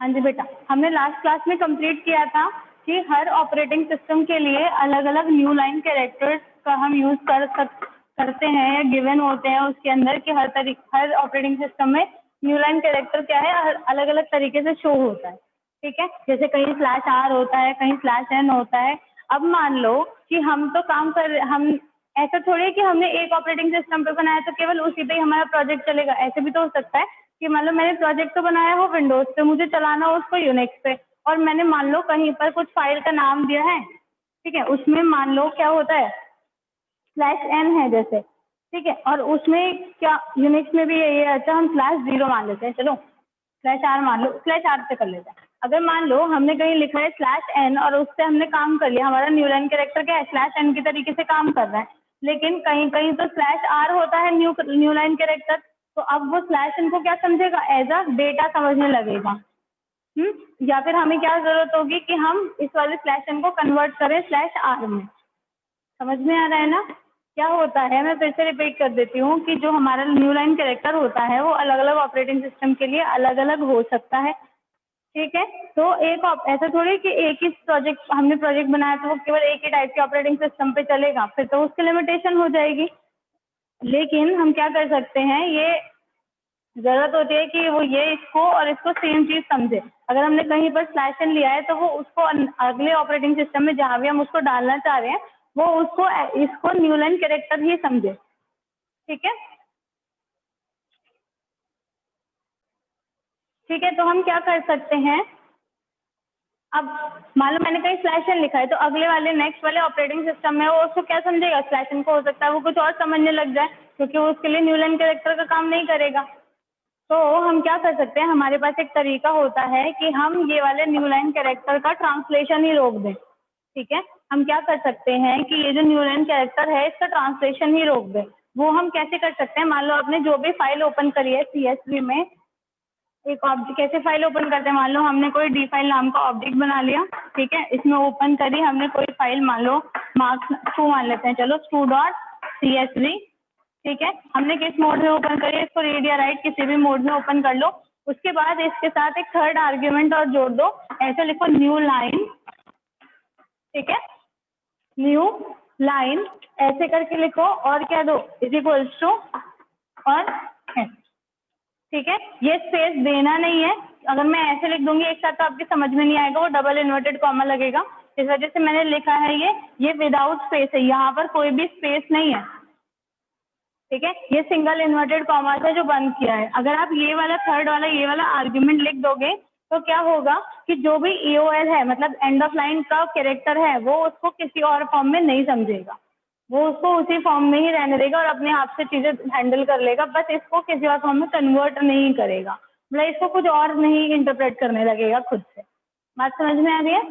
हाँ जी बेटा, हमने लास्ट क्लास में कंप्लीट किया था कि हर ऑपरेटिंग सिस्टम के लिए अलग अलग न्यू लाइन कैरेक्टर्स का हम यूज़ करते हैं या गिवन होते हैं उसके अंदर कि हर ऑपरेटिंग सिस्टम में न्यू लाइन कैरेक्टर क्या है अलग अलग तरीके से शो होता है। ठीक है, जैसे कहीं /r होता है, कहीं /n होता है। अब मान लो कि हम तो हम ऐसा थोड़ी है कि हमने एक ऑपरेटिंग सिस्टम पे बनाया तो केवल उसी पे ही हमारा प्रोजेक्ट चलेगा। ऐसे भी तो हो सकता है कि मान लो मैंने प्रोजेक्ट तो बनाया हो विंडोज पे, मुझे चलाना हो उसको यूनिक्स पे, और मैंने मान लो कहीं पर कुछ फाइल का नाम दिया है। ठीक है, उसमें मान लो क्या होता है /n है जैसे। ठीक है, और उसमें क्या यूनिक्स में भी यही है। अच्छा, हम /0 मान लेते हैं, चलो /r मान लो, /r से कर लेते हैं। अगर मान लो हमने कहीं लिखा है /n और उससे हमने काम कर लिया, हमारा न्यू लाइन कैरेक्टर क्या है /n की तरीके से काम कर रहा है, लेकिन कहीं कहीं तो /r होता है न्यू लाइन कैरेक्टर, तो अब वो /n को क्या समझेगा एज अ डेटा समझने लगेगा। या फिर हमें क्या जरूरत होगी कि हम इस वाले /n को कन्वर्ट करें /r में। समझ में आ रहा है ना क्या होता है? मैं फिर से रिपीट कर देती हूँ कि जो हमारा न्यू लाइन कैरेक्टर होता है वो अलग अलग ऑपरेटिंग सिस्टम के लिए अलग अलग हो सकता है। ठीक है, तो ऐसा थोड़ी कि एक ही हमने प्रोजेक्ट बनाया तो वो केवल एक ही टाइप के ऑपरेटिंग सिस्टम पे चलेगा, फिर तो उसकी लिमिटेशन हो जाएगी। लेकिन हम क्या कर सकते हैं, ये जरूरत होती है कि वो ये इसको और इसको सेम चीज समझे। अगर हमने कहीं पर /n लिया है तो वो उसको अगले ऑपरेटिंग सिस्टम में जहां भी हम उसको डालना चाह रहे हैं वो इसको न्यू लाइन कैरेक्टर ही समझे। ठीक है, ठीक है, तो हम क्या कर सकते हैं, अब मान लो मैंने कहीं /n लिखा है तो अगले वाले नेक्स्ट वाले ऑपरेटिंग सिस्टम में वो उसको क्या समझेगा, /n को हो सकता है वो कुछ और समझने लग जाए क्योंकि वो उसके लिए न्यू लाइन कैरेक्टर का काम नहीं करेगा। तो हम क्या कर सकते हैं, हमारे पास एक तरीका होता है कि हम ये वाले न्यू लाइन कैरेक्टर का ट्रांसलेशन ही रोक दें। ठीक है, हम क्या कर सकते हैं कि ये जो न्यू लाइन कैरेक्टर है इसका ट्रांसलेशन ही रोक दें। वो हम कैसे कर सकते हैं, मान लो आपने जो भी फाइल ओपन करी है CSV में, एक ऑब्जेक्ट कैसे फाइल ओपन करते हैं, मान लो हमने कोई डी फाइल नाम का ऑब्जेक्ट बना लिया। ठीक है, इसमें ओपन करी हमने कोई फाइल, मान लो marks2 मान लेते हैं, चलो stu.csv। ठीक है, हमने किस मोड में ओपन करी, इसको रीड या राइट किसी भी मोड में ओपन कर लो। उसके बाद इसके साथ एक थर्ड आर्ग्यूमेंट और जोड़ दो, ऐसे लिखो न्यू लाइन। ठीक है, न्यू लाइन ऐसे करके लिखो और क्या दो =, और ठीक है, ये स्पेस देना नहीं है। अगर मैं ऐसे लिख दूंगी एक साथ तो आपकी समझ में नहीं आएगा, वो डबल इन्वर्टेड कॉमा लगेगा। इस वजह से मैंने लिखा है ये विदाउट स्पेस है, यहाँ पर कोई भी स्पेस नहीं है। ठीक है, ये सिंगल इन्वर्टेड कॉमा है जो बंद किया है। अगर आप ये वाला थर्ड वाला ये वाला आर्ग्यूमेंट लिख दोगे तो क्या होगा कि जो भी EOL है मतलब एंड ऑफ लाइन का कैरेक्टर है वो उसको किसी और फॉर्म में नहीं समझेगा, वो उसको उसी फॉर्म में ही रहने देगा और अपने आप से चीजें हैंडल कर लेगा, बस इसको किसी और फॉर्म में कन्वर्ट नहीं करेगा, मतलब इसको कुछ और नहीं इंटरप्रेट करने लगेगा खुद से। बात समझ में आ रही है?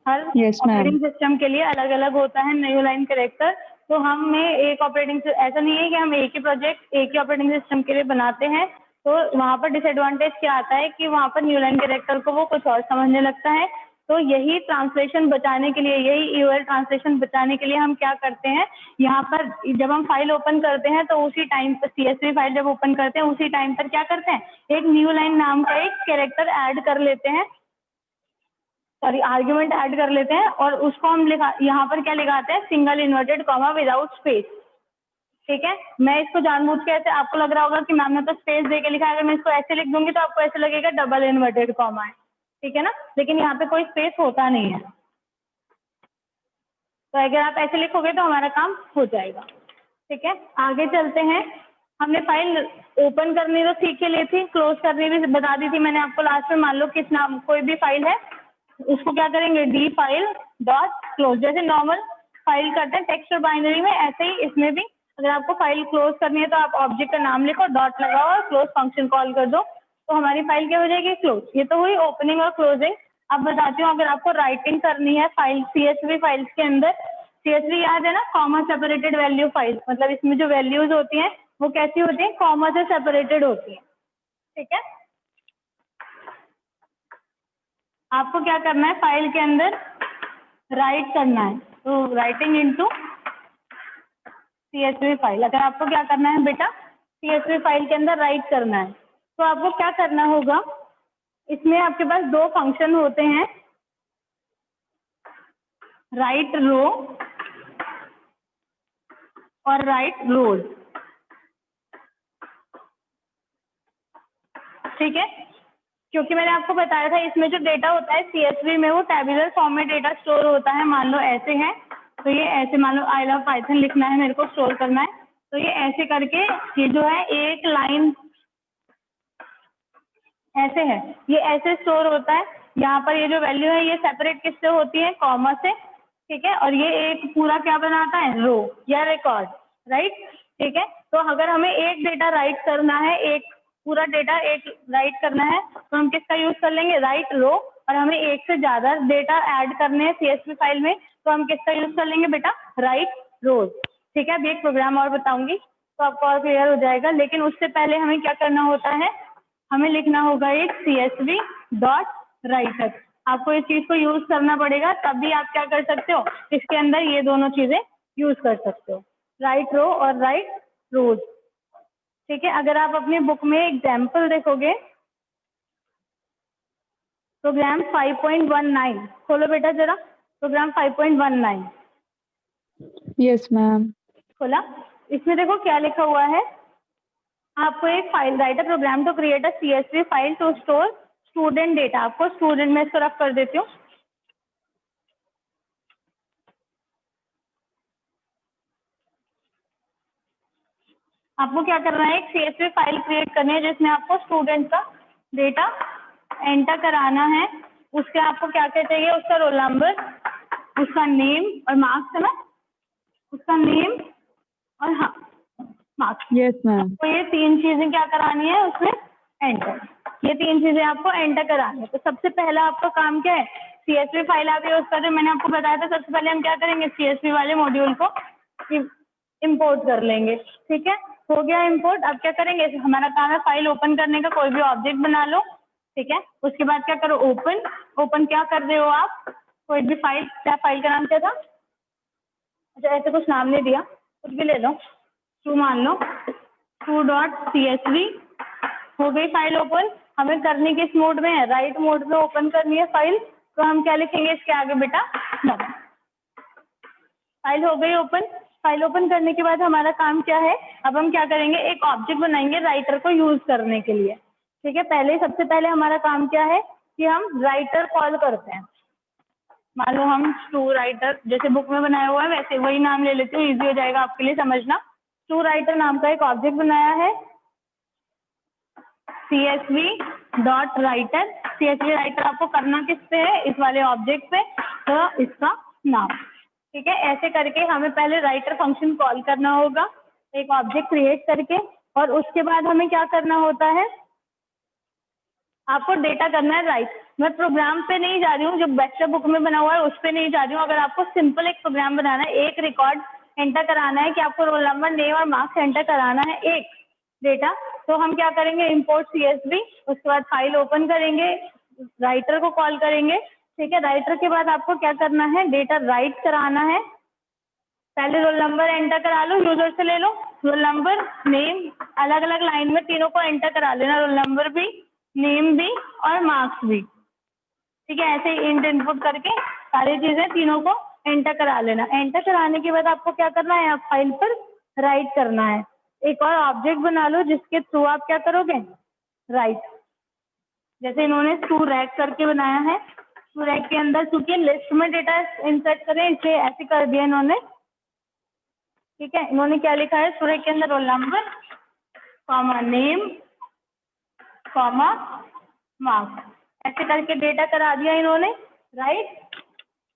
हर ऑपरेटिंग सिस्टम के लिए अलग अलग होता है न्यू लाइन कैरेक्टर। तो हमें एक ऐसा नहीं है कि हम एक ही प्रोजेक्ट एक ही ऑपरेटिंग सिस्टम के लिए बनाते हैं, तो वहाँ पर डिसएडवांटेज क्या आता है कि वहाँ पर न्यू लाइन कैरेक्टर को वो कुछ और समझने लगता है। तो यही ट्रांसलेशन बचाने के लिए, यही EOL ट्रांसलेशन बचाने के लिए हम क्या करते हैं, यहाँ पर जब हम फाइल ओपन करते हैं तो उसी टाइम पर CSV फाइल जब ओपन करते हैं उसी टाइम पर क्या करते हैं, एक न्यू लाइन नाम का एक कैरेक्टर ऐड कर लेते हैं, सॉरी आर्ग्यूमेंट ऐड कर लेते हैं और उसको हम यहाँ पर क्या लगाते हैं, single inverted comma without space. ठीक है, मैं इसको जानबूझ के ऐसे, आपको लग रहा होगा कि मैम ने तो स्पेस दे के लिखा है, अगर मैं इसको ऐसे लिख दूंगी तो आपको ऐसे लगेगा डबल इन्वर्टेड कॉमा है। ठीक है ना, लेकिन यहाँ पे कोई स्पेस होता नहीं है, तो अगर आप ऐसे लिखोगे तो हमारा काम हो जाएगा। ठीक है, आगे चलते हैं। हमने फाइल ओपन करनी तो सीख के ली थी, क्लोज करनी भी बता दी थी मैंने आपको लास्ट में। मान लो किस नाम कोई भी फाइल है उसको क्या करेंगे, dfile.close, जैसे नॉर्मल फाइल करते हैं टेक्स्ट और बाइनरी में, ऐसे ही इसमें भी अगर आपको फाइल क्लोज करनी है तो आप ऑब्जेक्ट का नाम लिखो, डॉट लगाओ और क्लोज फंक्शन कॉल कर दो, तो हमारी फाइल क्या हो जाएगी, क्लोज। ये तो हुई ओपनिंग और क्लोजिंग। अब बताती हूँ, अगर आपको राइटिंग करनी है फाइल CSV फाइल्स के अंदर, CSV याद है ना, कॉमा सेपरेटेड वैल्यू फाइल, मतलब इसमें जो वैल्यूज होती हैं वो कैसी होती है, कॉमा से सेपरेटेड होती है। ठीक है, आपको क्या करना है, फाइल के अंदर राइट करना है, तो राइटिंग इनटू CSV फाइल। अगर आपको क्या करना है बेटा, CSV फाइल के अंदर राइट करना है तो आपको क्या करना होगा, इसमें आपके पास दो फंक्शन होते हैं, राइट रो और राइट रोज। ठीक है, क्योंकि मैंने आपको बताया था इसमें जो डेटा होता है CSV में वो टेबुलर फॉर्म में डेटा स्टोर होता है। मान लो ऐसे है तो ये ऐसे, मान लो आई लव पाइथन लिखना है मेरे को, स्टोर करना है, तो ये ऐसे करके ये जो है एक लाइन ऐसे है, ये ऐसे स्टोर होता है। यहाँ पर ये जो वैल्यू है ये सेपरेट किससे होती है, कॉमा से। ठीक है, और ये एक पूरा क्या बनाता है, रो या रिकॉर्ड, राइट। ठीक है, तो अगर हमें एक डेटा राइट करना है, एक पूरा डेटा एक राइट करना है, तो हम किसका यूज कर लेंगे, राइट रो। और हमें एक से ज्यादा डेटा ऐड करने हैं CSV फाइल में, तो हम किसका यूज कर लेंगे बेटा, राइट रोज। ठीक है, अभी एक प्रोग्राम और बताऊंगी तो आपको और क्लियर हो जाएगा, लेकिन उससे पहले हमें क्या करना होता है, हमें लिखना होगा एक CSV डॉट राइटर। आपको इस चीज को यूज करना पड़ेगा, तभी आप क्या कर सकते हो, इसके अंदर ये दोनों चीजें यूज कर सकते हो, राइट रो और राइट रोज। ठीक है, अगर आप अपनी बुक में एग्जाम्पल देखोगे, प्रोग्राम 5.19 खोलो बेटा जरा, प्रोग्राम 5.19 यस मैम। खोला, इसमें देखो क्या लिखा हुआ है, आपको एक file, write a program to create a CSV file to store student data. आपको स्टूडेंट में इसको रख कर देती हूँ। आपको क्या करना है, एक CSV फाइल क्रिएट करनी है जिसमें आपको स्टूडेंट का डेटा एंटर कराना है। उसके आपको क्या क्या चाहिए, उसका रोल नंबर, उसका नेम और मार्क्स है ना, उसका नेम और हाँ मार्क्स। Yes ma'am. तो ये तीन चीजें क्या करानी है उसमें एंटर, ये तीन चीजें आपको एंटर करानी है। तो सबसे पहला आपका काम क्या है, CSV फाइल आप यूज कर रहे हो, मैंने आपको बताया था सबसे पहले हम क्या करेंगे, CSV वाले मॉड्यूल को इंपोर्ट कर लेंगे। ठीक है, हो गया इंपोर्ट। अब क्या करेंगे, हमारा काम है फाइल ओपन करने का, कोई भी ऑब्जेक्ट बना लो। ठीक है, उसके बाद क्या करो, ओपन। ओपन क्या कर रहे हो आप, कोई भी फाइल, क्या फाइल का नाम क्या था, अच्छा ऐसे कुछ नाम नहीं दिया, कुछ भी ले लो, टू मान लो, 2.csv। हो गई फाइल ओपन। हमें करनी किस मोड में है, राइट मोड में ओपन करनी है फाइल, तो हम क्या लिखेंगे इसके आगे बेटा, फाइल हो गई ओपन। फाइल ओपन करने के बाद हमारा काम क्या है, अब हम क्या करेंगे, एक ऑब्जेक्ट बनाएंगे राइटर को यूज करने के लिए। ठीक है, पहले सबसे पहले हमारा काम क्या है कि हम राइटर कॉल करते हैं। मान लो हम टू राइटर, जैसे बुक में बनाया हुआ है वैसे वही नाम ले लेते हो, इजी हो जाएगा आपके लिए समझना। टू राइटर नाम का एक ऑब्जेक्ट बनाया है, CSV dot writer. CSV writer आपको करना किस पे है, इस वाले ऑब्जेक्ट पे, तो इसका नाम। ठीक है, ऐसे करके हमें पहले राइटर फंक्शन कॉल करना होगा एक ऑब्जेक्ट क्रिएट करके, और उसके बाद हमें क्या करना होता है, आपको डेटा करना है राइट। मैं प्रोग्राम पे नहीं जा रही हूँ, जो बच्चा बुक में बना हुआ है उस पे नहीं जा रही हूँ। अगर आपको सिंपल एक प्रोग्राम बनाना है, एक रिकॉर्ड एंटर कराना है कि आपको रोल नंबर, नेम और मार्क्स एंटर कराना है, एक डेटा, तो हम क्या करेंगे, इंपोर्ट CSV, उसके बाद फाइल ओपन करेंगे, राइटर को कॉल करेंगे। ठीक है, राइटर के बाद आपको क्या करना है, डेटा राइट कराना है। पहले रोल नंबर एंटर करा लो, यूजर से ले लो, रोल नंबर नेम अलग अलग लाइन में तीनों को एंटर करा लेना, रोल नंबर भी, नेम भी और मार्क्स भी। ठीक है, ऐसे ही इंट इनपुट करके सारी चीजें तीनों को एंटर करा लेना। एंटर कराने के बाद आपको क्या करना है, आप फाइल पर राइट करना है। एक और ऑब्जेक्ट बना लो जिसके थ्रू आप क्या करोगे, राइट। जैसे इन्होंने टू रैक करके बनाया है, टू रैक के अंदर चूंकि लिस्ट में डेटा इंसर्ट करें इसलिए ऐसे कर दिया इन्होंने। ठीक है, इन्होंने क्या लिखा है, टू रैक के अंदर role number comma name comma marks, ऐसे करके डेटा करा दिया इन्होंने, राइट।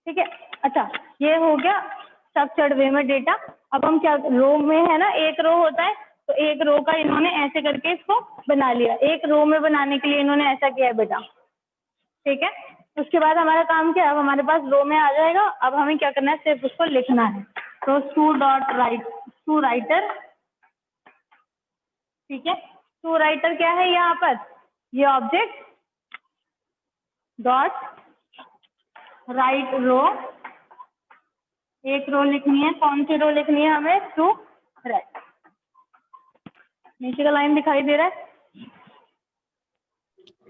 ठीक है, अच्छा ये हो गया स्ट्रक्चर्ड वे में डेटा। अब हम क्या, रो में है ना, एक रो होता है, तो एक रो का इन्होंने ऐसे करके इसको बना लिया। एक रो में बनाने के लिए इन्होंने ऐसा किया है बेटा। ठीक है, उसके बाद हमारा काम क्या है, अब हमारे पास रो में आ जाएगा। अब हमें क्या करना है, सिर्फ उसको लिखना है। तो टू राइटर। ठीक है, टू राइटर क्या है यहाँ पर, ये ऑब्जेक्ट डॉट राइट रो, एक रो लिखनी है, कौन सी रो लिखनी है हमें, टू राइट। नीचे का लाइन दिखाई दे रहा है,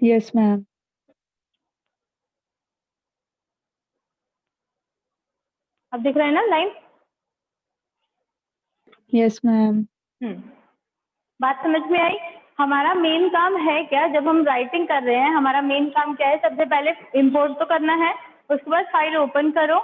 यस मैम। अब दिख रहा है ना लाइन? Yes, ma'am. बात समझ में आई? हमारा मेन काम है क्या, जब हम राइटिंग कर रहे हैं हमारा मेन काम क्या है? सबसे पहले इंपोर्ट तो करना है, उसके बाद फाइल ओपन करो,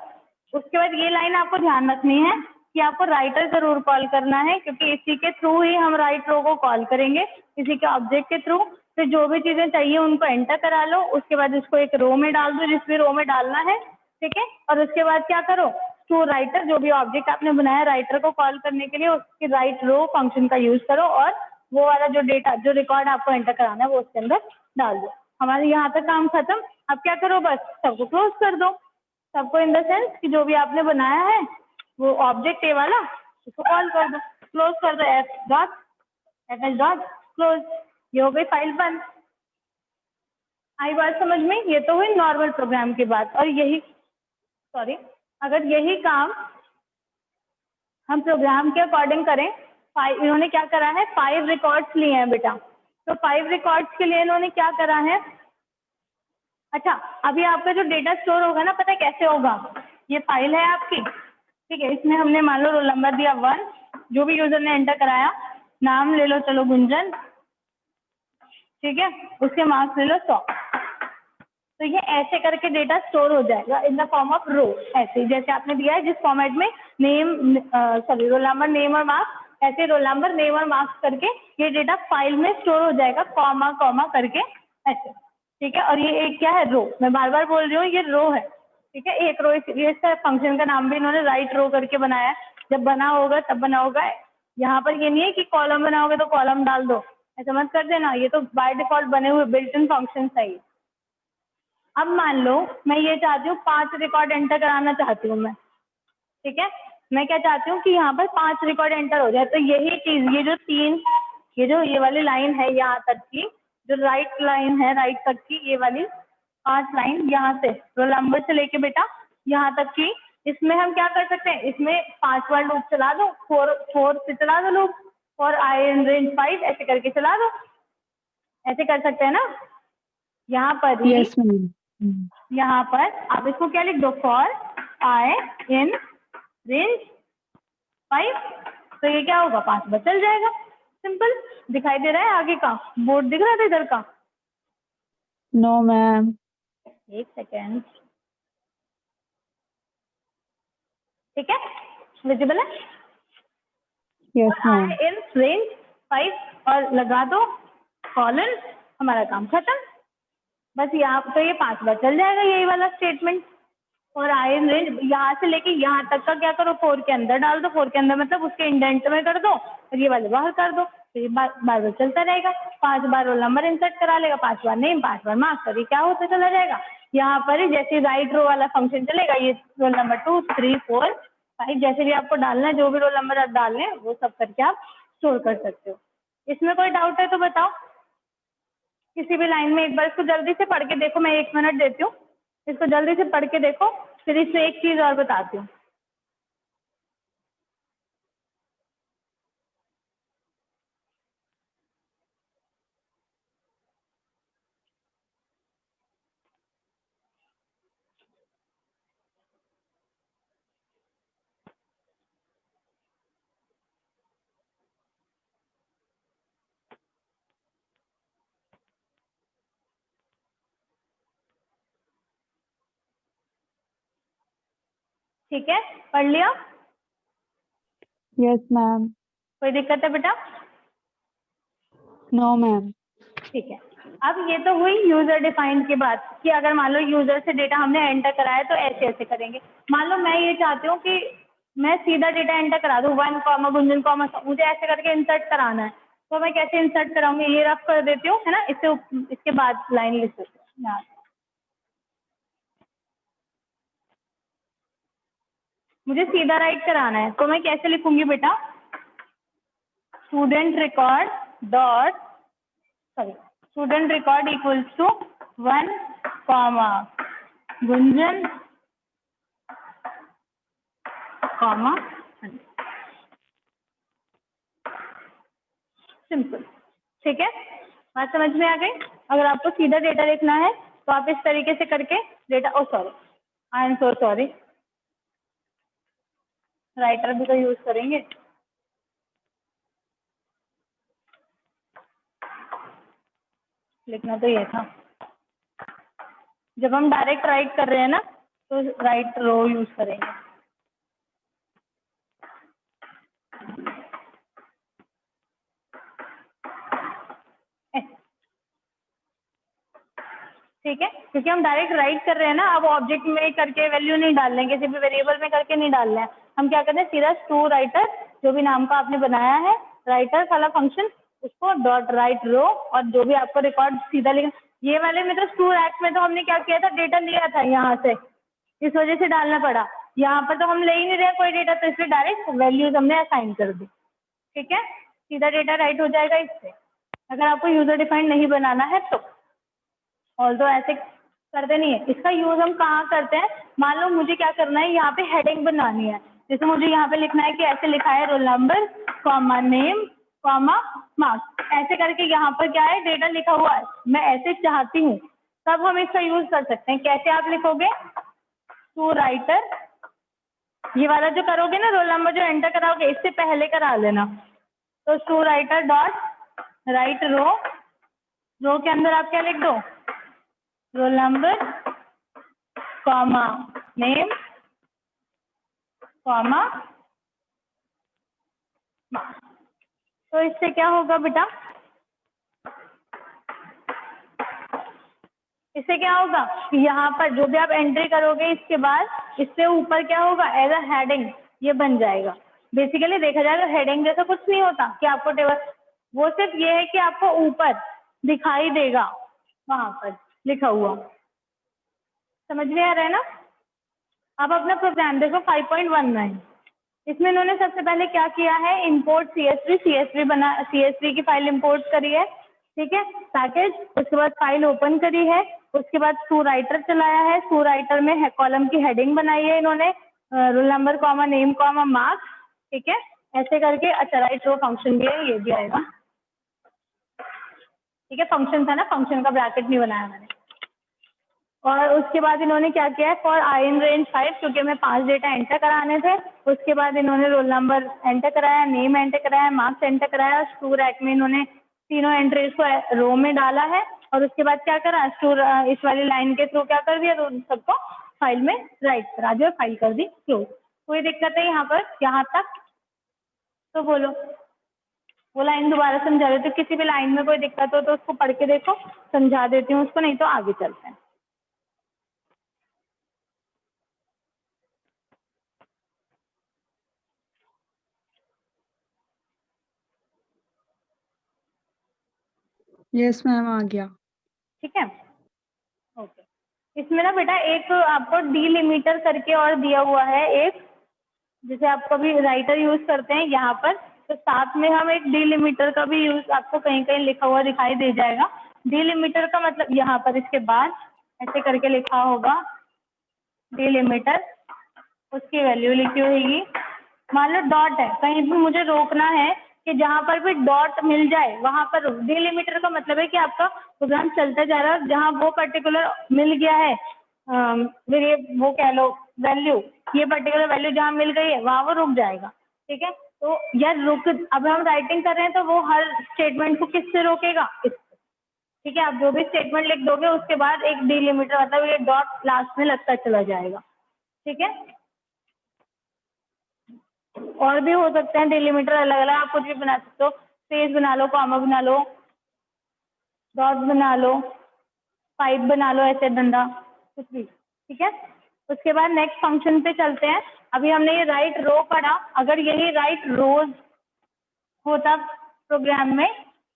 उसके बाद ये लाइन आपको ध्यान रखनी है कि आपको राइटर जरूर कॉल करना है, क्योंकि इसी के थ्रू ही हम राइट रो को कॉल करेंगे, इसी के ऑब्जेक्ट के थ्रू। फिर जो भी चीजें चाहिए उनको एंटर करा लो, उसके बाद उसको एक रो में डाल दो, जिस भी रो में डालना है, ठीक है। और उसके बाद क्या करो, टू राइटर, जो भी ऑब्जेक्ट आपने बनाया राइटर को कॉल करने के लिए, उसकी राइट रो फंक्शन का यूज करो और वो वाला जो डेटा, जो रिकॉर्ड आपको एंटर कराना है वो उसके अंदर डाल दो। हमारे यहाँ तक काम खत्म। अब क्या करो, बस सबको क्लोज कर दो। सबको इन द सेंस कि जो भी आपने बनाया है वो ऑब्जेक्ट ए वाला, उसको कॉल कर दो, क्लोज कर दो, एफ डॉट क्लोज। ये हो गई फाइल बंद। आई बात समझ में? ये तो हुई नॉर्मल प्रोग्राम की बात। और यही, सॉरी, अगर यही काम हम प्रोग्राम के अकॉर्डिंग करें, इन्होंने क्या करा है, 5 रिकॉर्ड्स लिए हैं बेटा। तो 5 रिकॉर्ड्स के लिए इन्होंने क्या करा है, अच्छा अभी आपका जो डेटा स्टोर होगा ना, पता है कैसे होगा? ये फाइल है आपकी, ठीक है, इसमें हमने मान लो रोल नंबर दिया 1, जो भी यूजर ने एंटर कराया, नाम ले लो चलो गुंजन, ठीक है, उसके मार्क्स ले लो 100। तो ये ऐसे करके डेटा स्टोर हो जाएगा इन द फॉर्म ऑफ रो, ऐसे जैसे आपने दिया है जिस फॉर्मेट में name, sorry, roll number, name और मार्क्स, ऐसे रोल नंबर, नेम और मार्क्स करके ये डेटा फाइल में स्टोर हो जाएगा, कॉमा कॉमा करके ऐसे, ठीक है। और ये एक क्या है, रो। मैं बार बार बोल रही हूँ ये रो है, ठीक है, एक रो, इसलिए इसका फंक्शन का नाम भी इन्होंने राइट रो करके बनाया है। जब बना होगा तब बना होगा। यहाँ पर ये नहीं है कि कॉलम बनाओगे तो कॉलम डाल दो, ऐसा मत कर देना, ये तो बाय डिफॉल्ट बने हुए बिल्ट इन फंक्शन है। अब मान लो मैं ये चाहती हूँ 5 रिकॉर्ड एंटर कराना चाहती हूँ मैं, ठीक है, मैं क्या चाहती हूँ कि यहाँ पर 5 रिकॉर्ड एंटर हो जाए। तो यही चीज, ये जो 3, ये वाली लाइन है यहाँ तक की, जो राइट लाइन है राइट तक की, ये वाली 5 लाइन यहाँ से रोल नंबर से लेके बेटा यहाँ तक की, इसमें हम क्या कर सकते हैं, इसमें 5 बार लूप चला दो, 4 से चला दो लूप, और आई इन रेंज 5 ऐसे करके चला दो, ऐसे कर सकते हैं ना। यहाँ पर ही, Yes, ma'am. यहाँ पर आप इसको क्या लिख दो, फॉर आई इन रेंज 5, तो ये क्या होगा, 5 बार चल जाएगा। सिंपल। दिखाई दे रहा है आगे का बोर्ड, दिख रहा था इधर का? No, ma'am. एक सेकेंड, ठीक है, विजिबल है? Yes, ma'am. I in range 5 और लगा दो कॉलन, हमारा काम खत्म। बस यहाँ तो ये 5 बार चल जाएगा यही वाला स्टेटमेंट। और आई इन रेंज यहाँ से लेके यहाँ तक का क्या करो, 4 के अंदर डाल दो, 4 के अंदर मतलब उसके इंडेंट में कर दो, और ये वाले बाहर कर दो, तो ये बार बार चलता रहेगा। 5 बार रोल नंबर इंसर्ट करा लेगा, 5 बार नेम, 5 बार मार्क्स, और ये क्या होता चला जाएगा। यहाँ पर ही जैसे राइट रो वाला फंक्शन चलेगा, ये रोल नंबर 2, 3, 4, 5 जैसे भी आपको डालना है, जो भी रोल नंबर आप डालने हैं वो सब करके आप स्टोर कर सकते हो। इसमें कोई डाउट है तो बताओ, किसी भी लाइन में। एक बार इसको जल्दी से पढ़ के देखो, मैं 1 मिनट देती हूँ, इसको जल्दी से पढ़ के देखो, फिर इसमें एक चीज और बताती हूँ। ठीक है, पढ़ लिया? Yes, ma'am. कोई दिक्कत है बेटा? No, ma'am. ठीक है। अब ये तो हुई यूजर डिफाइंड की बात, कि अगर मान लो यूजर से डेटा हमने एंटर कराया तो ऐसे ऐसे करेंगे। मान लो मैं ये चाहती हूँ कि मैं सीधा डेटा एंटर करा दूँ, 1 कॉमा गुंजन कॉमा, मुझे ऐसे करके इंसर्ट कराना है, तो मैं कैसे इंसर्ट कराऊंगी, ये रफ कर देती हूँ, है ना, इसके बाद लाइन लिख देती हूँ। मुझे सीधा राइट कराना है, तो मैं कैसे लिखूंगी बेटा, student record dot, sorry, student record equals to 1 comma Gunjan comma, simple. ठीक है, बात समझ में आ गई? अगर आपको सीधा डेटा देखना है तो आप इस तरीके से करके data, oh sorry, I am so sorry, writer भी तो यूज करेंगे। लिखना तो ये था, जब हम डायरेक्ट राइट कर रहे हैं ना तो राइट रो यूज करेंगे। ठीक है, क्योंकि हम डायरेक्ट राइट कर रहे हैं ना, अब ऑब्जेक्ट में करके वैल्यू नहीं डाल रहे हैं, किसी भी वेरिएबल में करके नहीं डाल रहे हैं। हम क्या करते हैं, सीधा टू राइटर, जो भी नाम का आपने बनाया है राइटर वाला फंक्शन, उसको डॉट राइट रो, और जो भी आपको रिकॉर्ड सीधा लिखना। ये वाले में तो टू रैक में तो हमने क्या किया था, डेटा लिया था यहाँ से, इस वजह से डालना पड़ा। यहाँ पर तो हम ले ही नहीं रहे कोई डेटा, तो इसलिए डायरेक्ट वैल्यूज हमने असाइन कर दी। ठीक है, सीधा डेटा राइट हो जाएगा इससे, अगर आपको यूजर डिफाइंड नहीं बनाना है तो। और तो ऐसे करते नहीं है। इसका यूज हम कहाँ करते हैं, मान लो मुझे क्या करना है, यहाँ पे हेडिंग बनानी है, जैसे मुझे यहाँ पे लिखना है कि ऐसे लिखा है role number comma name comma marks, ऐसे करके यहाँ पर क्या है डेटा लिखा हुआ है, मैं ऐसे चाहती हूँ, तब हम इसका यूज कर सकते हैं। कैसे आप लिखोगे, टू राइटर, ये वाला जो करोगे ना रोल नंबर जो एंटर कराओगे, इससे पहले करा लेना। तो टू राइटर डॉट राइट रो, रो के अंदर आप क्या लिख दो, role number comma name comma marks. तो इससे क्या होगा बेटा, इससे क्या होगा, यहाँ पर जो भी आप एंट्री करोगे इसके बाद इससे ऊपर क्या होगा, एज अ हेडिंग ये बन जाएगा। बेसिकली देखा जाए तो हेडिंग जैसा कुछ नहीं होता कि आपको टेबल, वो सिर्फ ये है कि आपको ऊपर दिखाई देगा वहां पर लिखा हुआ। समझ में आ रहा है ना। अब अपना प्रोग्राम देखो 5.19, इसमें इन्होंने सबसे पहले क्या किया है, इंपोर्ट CSV बना, CSV की फाइल इंपोर्ट करी है, ठीक है, पैकेज, उसके बाद फाइल ओपन करी है, उसके बाद टू राइटर चलाया है, टू राइटर में कॉलम की हेडिंग बनाई है इन्होंने, role number comma name comma marks, ठीक है, ऐसे करके। अच्छा राइट रो फंक्शन भी है, ये भी आएगा, ठीक है, फंक्शन था ना, फंक्शन का ब्रैकेट नहीं बनाया मैंने। और उसके बाद इन्होंने क्या किया है, फॉर आई इन रेंज 5, क्योंकि हमें 5 डेटा एंटर कराने थे, उसके बाद इन्होंने रोल नंबर एंटर कराया, नेम एंटर कराया, मार्क्स एंटर कराया, टू रैक में इन्होंने तीनों एंट्रीज को रो में डाला है, और उसके बाद क्या करा, इस वाली लाइन के थ्रू क्या कर दिया, तो सबको फाइल में राइट करा दिया, फाइल कर दी क्लोज। कोई दिक्कत है यहाँ पर, यहाँ तक तो बोलो, वो लाइन दोबारा समझा देती हूँ, किसी भी लाइन में कोई दिक्कत हो तो उसको पढ़ के देखो, समझा देती हूँ उसको, नहीं तो आगे चलते हैं। यस मैम, आ गया। ठीक है, ओके। इसमें ना बेटा एक आपको डीलिमिटर करके और दिया हुआ है एक, जैसे आप कभी राइटर यूज करते हैं यहाँ पर, तो साथ में हम एक डीलिमिटर का भी यूज आपको कहीं कहीं लिखा हुआ दिखाई दे जाएगा। डीलिमिटर का मतलब यहाँ पर इसके बाद ऐसे करके लिखा होगा डीलिमिटर, उसकी वैल्यू लिखी होगी। मान लो डॉट है, कहीं भी मुझे रोकना है कि जहाँ पर भी डॉट मिल जाए वहां पर रोक। डीलिमिटर का मतलब है कि आपका प्रोग्राम चलता जा रहा है, जहाँ वो पर्टिकुलर मिल गया है, ये वो कह लो वैल्यू, ये पर्टिकुलर वैल्यू जहाँ मिल गई है वहां वो रुक जाएगा। ठीक है, तो यार रुक, अब हम राइटिंग कर रहे हैं तो वो हर स्टेटमेंट को किससे रोकेगा, ठीक है, आप जो भी स्टेटमेंट लिख दोगे उसके बाद एक डीलिमिटर, मतलब ये डॉट लास्ट में लगता चला जाएगा। ठीक है, और भी हो सकते हैं डीलिमिटर अलग अलग, आप कुछ भी बना सकते हो, स्पेस बना लो, कॉमा बना लो, डॉट बना लो, पाइप बना लो, ऐसे डंडा, कुछ भी। ठीक है, उसके बाद नेक्स्ट फंक्शन पे चलते हैं। अभी हमने ये राइट रो पढ़ा, अगर यही राइट रोज होता प्रोग्राम में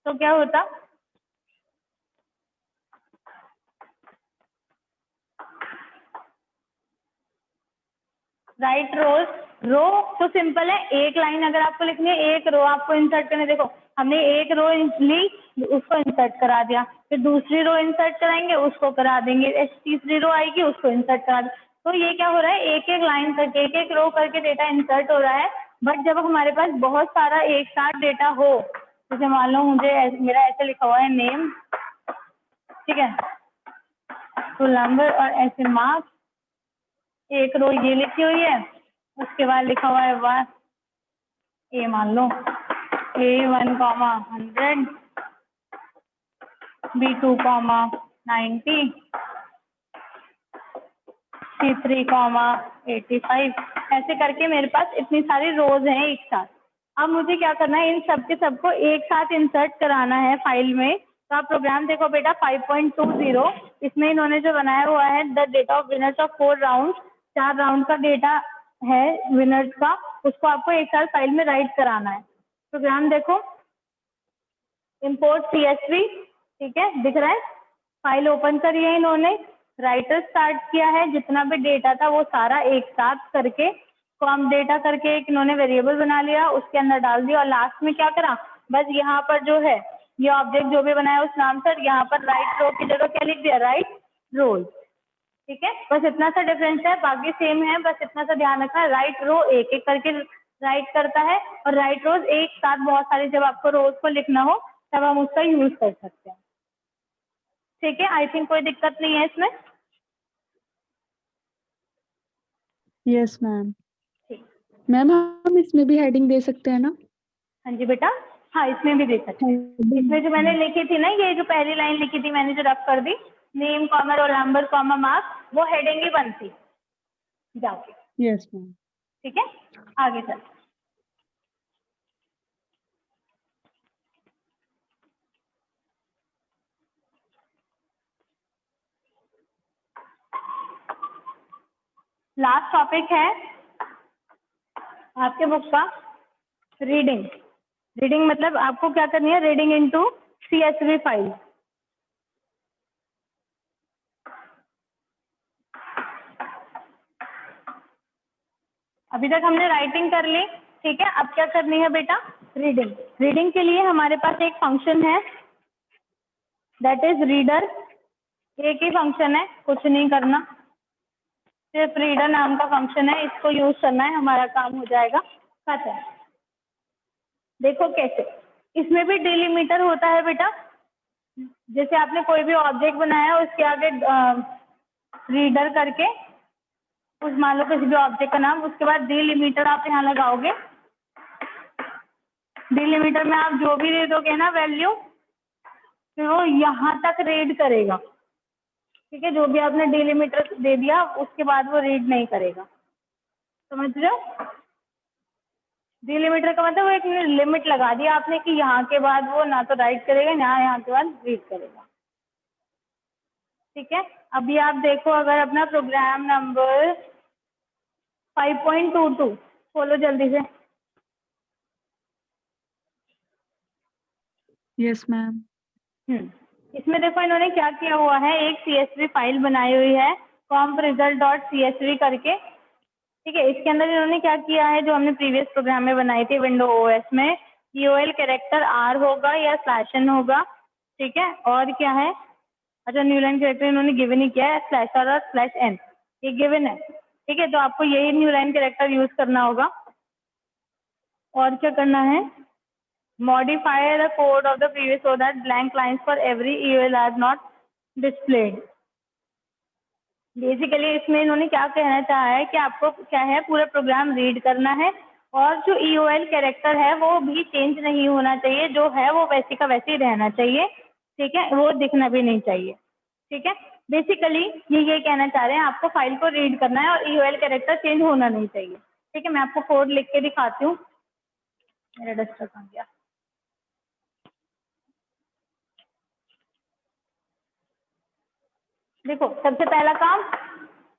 तो क्या होता, राइट रोज, रो तो सिंपल है, एक लाइन अगर आपको लिखनी है, एक रो आपको इंसर्ट करने, देखो हमने एक रो ली, उसको इंसर्ट करा दिया, फिर दूसरी रो इंसर्ट कराएंगे, उसको करा देंगे, तीसरी रो आएगी, उसको इंसर्ट करा देंगे। तो ये क्या हो रहा है, एक एक लाइन करके, एक एक रो करके डेटा इंसर्ट हो रहा है। बट जब हमारे पास बहुत सारा एक साथ डेटा हो, जैसे मान लो मुझे मेरा ऐसे लिखा हुआ है नेम, ठीक है, रोल नंबर और ऐसे मार्क्स, एक रो ये लिखी हुई है उसके बाद लिखा हुआ है वन ए, मान लो A1 comma 100, B2 comma 90, C3 comma 85, ऐसे करके मेरे पास इतनी सारी रोज हैं एक साथ। अब मुझे क्या करना है, इन सब के सबको एक साथ इंसर्ट कराना है फाइल में। तो आप प्रोग्राम देखो बेटा 5.20, इसमें इन्होंने जो बनाया हुआ है the data of winners of 4 round, 4 round का डेटा है विनर्स का, उसको आपको एक साथ फाइल में राइट कराना है। प्रोग्राम देखो, इंपोर्ट CSV, ठीक है, दिख रहा है, फाइल ओपन करी है इन्होंने, राइटर स्टार्ट किया है, जितना भी डेटा था वो सारा एक साथ करके कॉम डेटा करके एक इन्होंने वेरिएबल बना लिया, उसके अंदर डाल दिया, और लास्ट में क्या करा, बस यहाँ पर जो है ये ऑब्जेक्ट जो भी बनाया उस नाम पर यहाँ पर राइट रो की जगह क्या लिख दिया, राइट रोल। ठीक है, बस इतना सा डिफरेंस है, बाकी सेम है, बस इतना सा ध्यान रखना है, राइट रो एक एक करके राइट करता है और राइट रोज एक साथ बहुत सारे, जब आपको रोज को लिखना हो तब हम उसका यूज कर सकते हैं। ठीक है, आई थिंक कोई दिक्कत नहीं है इसमें। Yes ma'am. ठीक, मैम हम इसमें भी हेडिंग दे सकते हैं ना? हाँ जी बेटा, हाँ इसमें भी दे सकते हैं। इसमें जो मैंने लिखी थी ना, ये जो पहली लाइन लिखी थी मैंने जो रफ कर दी, name comma roll number comma marks, वो हेडिंग ही बनती जाओगे। Yes ma'am. ठीक है, आगे चल। लास्ट टॉपिक है आपके बुक का रीडिंग। रीडिंग मतलब आपको क्या करनी है, रीडिंग इनटू CSV फाइल। अभी तक हमने राइटिंग कर ली, ठीक है, अब क्या करनी है बेटा, रीडिंग। रीडिंग के लिए हमारे पास एक फंक्शन है, दैट इज रीडर। एक ही फंक्शन है, कुछ नहीं करना, सिर्फ रीडर नाम का फंक्शन है, इसको यूज करना है, हमारा काम हो जाएगा खत्म। देखो कैसे, इसमें भी डिलिमीटर होता है बेटा। जैसे आपने कोई भी ऑब्जेक्ट बनाया उसके आगे रीडर करके उस मान लो किसी भी ऑब्जेक्ट का नाम, उसके बाद डिलिमीटर आप यहाँ लगाओगे। डिलिमीटर में आप जो भी दे दोगे ना वैल्यू, फिर वो यहाँ तक रीड करेगा। ठीक है, जो भी आपने डिलिमीटर दे दिया उसके बाद वो रीड नहीं करेगा, समझ रहे हो। डिलिमीटर का मतलब वो एक लिमिट लगा दिया आपने कि यहाँ के बाद वो ना तो राइट करेगा ना यहाँ के बाद रीड करेगा। ठीक है, अभी आप देखो, अगर अपना प्रोग्राम नंबर 5.22 खोलो जल्दी से। Yes ma'am. इसमें देखो इन्होंने क्या किया हुआ है, एक CSV फाइल बनाई हुई है compResult.csv करके। ठीक है, इसके अंदर इन्होंने क्या किया है, जो हमने प्रीवियस प्रोग्राम में बनाई थी विंडो OS में, EOL कैरेक्टर R होगा या /n होगा। ठीक है, और क्या है, अच्छा न्यू लाइन कैरेक्टर इन्होंने गिवन ही किया है, /r और /n, ये गिवन है। ठीक है, तो आपको यही न्यू लाइन कैरेक्टर यूज करना होगा। और क्या करना है, modify the code of the previous so that blank lines for every EOL are not displayed। Basically इसमें इन्होंने क्या कहना चाहा है कि आपको क्या है, पूरा प्रोग्राम रीड करना है और जो EOL कैरेक्टर है वो भी चेंज नहीं होना चाहिए, जो है वो वैसे का वैसे ही रहना चाहिए। ठीक है, वो दिखना भी नहीं चाहिए। ठीक है, बेसिकली ये कहना चाह रहे हैं, आपको फाइल को रीड करना है और EOL कैरेक्टर चेंज होना नहीं चाहिए। ठीक है, मैं आपको कोड लिख के दिखाती हूँ, मेरा डस्टर कहाँ गया। देखो, सबसे पहला काम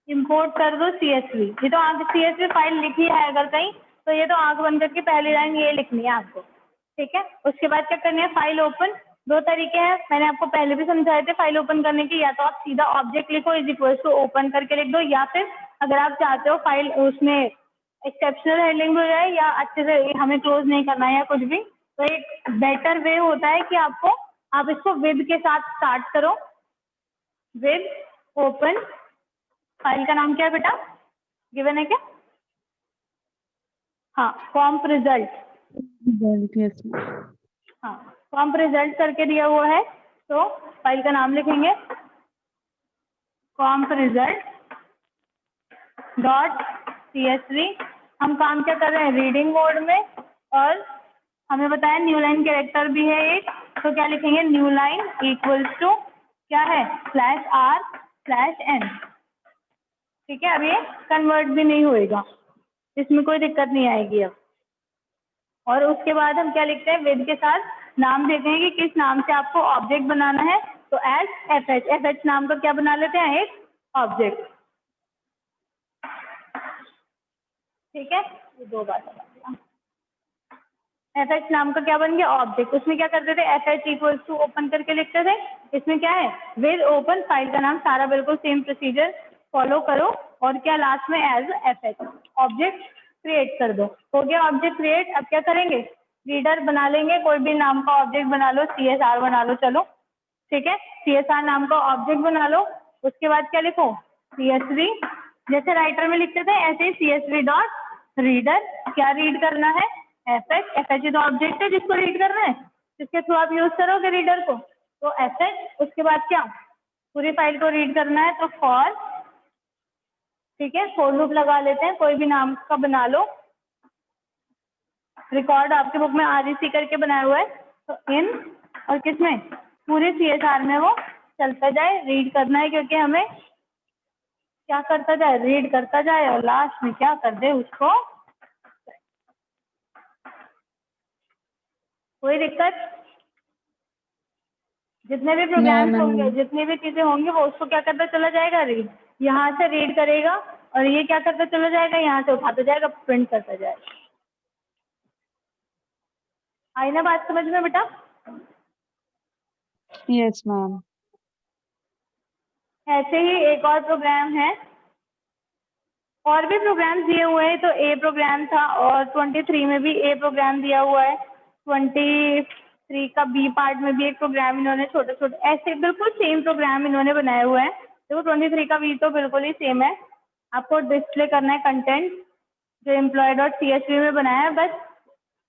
इंपोर्ट कर दो CSV। ये तो आंख CSV फाइल लिखी है अगर कहीं, तो ये तो आंख बंद करके पहली लाइन ये लिखनी है आपको। ठीक है, उसके बाद क्या करनी है, फाइल ओपन। दो तरीके हैं, मैंने आपको पहले भी समझाए थे फाइल ओपन करने की, या तो आप सीधा ऑब्जेक्ट लिखो इज इक्वल टू ओपन करके लिख दो, या फिर अगर आप चाहते हो फाइल उसमें एक्सेप्शनल हेडिंग हो जाए या अच्छे से हमें क्लोज नहीं करना है या कुछ भी, तो एक बेटर वे होता है कि आप इसको विद के साथ स्टार्ट करो, विद ओपन। फाइल का नाम क्या है बेटा, गिवन है क्या, हाँ कॉम्प रिजल्ट। Yes ma'am. हाँ, कॉम्प रिजल्ट करके दिया हुआ है, तो फाइल का नाम लिखेंगे कॉम्प रिजल्ट डॉट CSV हम काम क्या कर रहे हैं, रीडिंग मोड में, और हमें बताया न्यू लाइन कैरेक्टर भी है एक, तो क्या लिखेंगे, न्यू लाइन इक्वल्स टू क्या है, /r/n। ठीक है, अब ये कन्वर्ट भी नहीं होएगा, इसमें कोई दिक्कत नहीं आएगी अब। और उसके बाद हम क्या लिखते हैं, विद के साथ नाम देते हैं कि किस नाम से आपको ऑब्जेक्ट बनाना है, तो एज fh नाम का क्या बना लेते हैं, एक ऑब्जेक्ट। ठीक है, ये 2 बार बता दिया। fh नाम का क्या बन गया, ऑब्जेक्ट। उसमें क्या करते थे, fh इक्वल्स टू ओपन करके लिखते थे। इसमें क्या है, विद ओपन फाइल का नाम, सारा बिल्कुल सेम प्रोसीजर फॉलो करो, और क्या लास्ट में एज fh ऑब्जेक्ट क्रिएट कर दो। हो गया ऑब्जेक्ट क्रिएट। अब क्या करेंगे, रीडर बना लेंगे, कोई भी नाम का ऑब्जेक्ट बना लो, CSR बना लो, चलो ठीक है, CSR नाम का ऑब्जेक्ट बना लो। उसके बाद क्या लिखो, CSV, जैसे राइटर में लिखते थे ऐसे ही CSV डॉट रीडर, क्या रीड करना है, fh तो ऑब्जेक्ट है जिसको रीड करना है, जिसके थ्रू आप यूज करोगे रीडर को, तो fh। उसके बाद क्या, पूरी फाइल को रीड करना है, तो फॉर, ठीक है, फॉर लूप लगा लेते हैं, कोई भी नाम का बना लो। रिकॉर्ड आपके बुक में REC करके बनाया हुआ है, तो इन, और किसमें, पूरे CSR में वो चलता जाए, रीड करना है, क्योंकि हमें क्या करता जाए, रीड करता जाए, और लास्ट में क्या कर दे उसको। कोई दिक्कत, जितने भी नो प्रोग्राम्स होंगे, मैम। जितनी भी चीजें होंगी, वो उसको क्या करता चला जाएगा, रीड, यहाँ से रीड करेगा, और ये क्या करता चला जाएगा, यहाँ से उठाता जाएगा, प्रिंट करता जाएगा। आई ना बात समझ में बेटा। Yes ma'am. ऐसे ही एक और प्रोग्राम है, और भी प्रोग्राम दिए हुए हैं, तो ए प्रोग्राम था, और 23 में भी ए प्रोग्राम दिया हुआ है, 23 का बी पार्ट में भी एक प्रोग्राम इन्होंने छोटे छोटे, ऐसे बिल्कुल सेम प्रोग्राम इन्होंने बनाए हुए हैं। देखो 23 का बी तो बिल्कुल ही सेम है, आपको डिस्प्ले करना है कंटेंट जो employee.csv में बनाया है। बस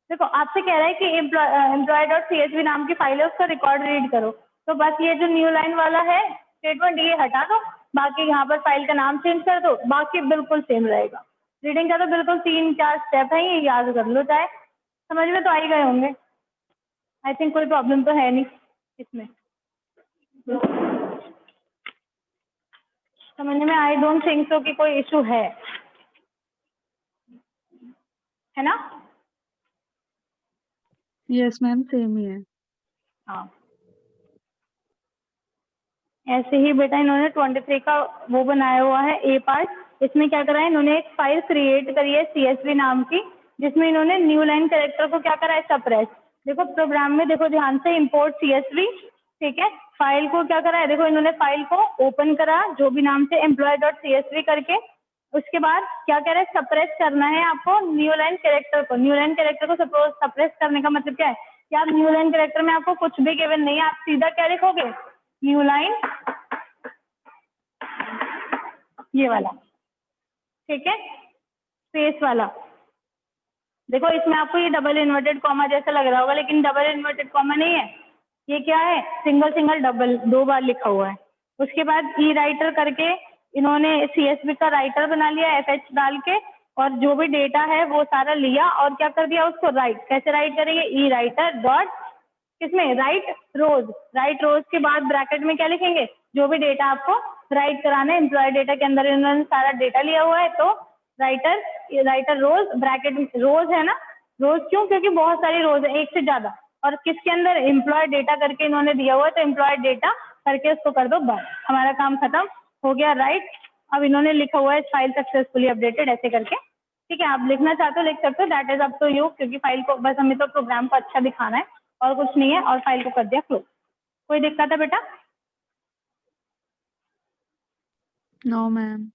देखो आपसे कह रहा है कि employee.csv नाम की फाइल है, उसका रिकॉर्ड रीड करो, तो बस ये जो न्यू लाइन वाला है स्टेटमेंट ये हटा दो, बाकी यहाँ पर फाइल का नाम चेंज कर दो, बाकी बिल्कुल सेम रहेगा। रीडिंग का तो बिल्कुल 3-4 स्टेप है, ये याद कर लो, चाहे समझ में तो आ ही गए होंगे। आई थिंक कोई प्रॉब्लम तो है नहीं इसमें, समझने में, आई डोंट थिंक सो कि कोई इशू है ना। यस मैम, सेम ही है। हाँ, ऐसे ही बेटा इन्होंने 23 का वो बनाया हुआ है ए पार्ट। इसमें क्या करा है, इन्होंने एक फाइल क्रिएट करी है CSV नाम की, जिसमें इन्होंने न्यू लाइन कैरेक्टर को क्या करा है, सप्रेस। देखो प्रोग्राम में देखो ध्यान से, इंपोर्ट CSV, ठीक है, फाइल को क्या करा है, देखो इन्होंने फाइल को ओपन करा जो भी नाम से employee.csv करके। उसके बाद क्या कह रहा है, सप्रेस करना है आपको न्यू लाइन कैरेक्टर को। न्यू लाइन कैरेक्टर को सप्रेस करने का मतलब क्या है, कि आप न्यू लाइन कैरेक्टर में आपको कुछ भी गिवन नहीं है, आप सीधा क्या लिखोगे, न्यू लाइन, ये वाला, ठीक है, स्पेस वाला। देखो इसमें आपको ये डबल इन्वर्टेड कॉमा जैसा लग रहा होगा, लेकिन डबल इन्वर्टेड कॉमा नहीं है, ये क्या है, सिंगल सिंगल डबल 2 बार लिखा हुआ है। उसके बाद ई राइटर करके इन्होंने CSV का राइटर बना लिया FH डाल के, और जो भी डेटा है वो सारा लिया और क्या कर दिया, उसको राइट। कैसे राइट करेंगे, ई राइटर डॉट, किसमें, राइट रोज के बाद ब्रैकेट में क्या लिखेंगे, जो भी डेटा आपको राइट कराना है, एम्प्लॉय डेटा के अंदर इन्होंने सारा डेटा लिया हुआ है, तो राइटर रोज, ब्रैकेट रोज है ना, रोज क्यों, क्योंकि बहुत सारी रोज है, एक से ज्यादा, और किसके अंदर, एम्प्लॉय डेटा करके इन्होंने दिया हुआ है, तो एम्प्लॉय डेटा करके उसको कर दो बस, हमारा काम खत्म हो गया, राइट। अब इन्होंने लिखा हुआ है फाइल सक्सेसफुली अपडेटेड, ऐसे करके, ठीक है, आप लिखना चाहते हो लिख सकते हो, that is up to you, क्योंकि फाइल को बस हमें तो प्रोग्राम को अच्छा दिखाना है और कुछ नहीं है, और फाइल को कर दिया क्लोज। कोई दिक्कत है बेटा। No ma'am.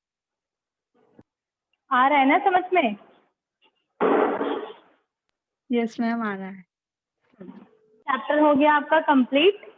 आ रहा है ना समझ में। यस मैम, आ रहा है। चैप्टर हो गया आपका कंप्लीट।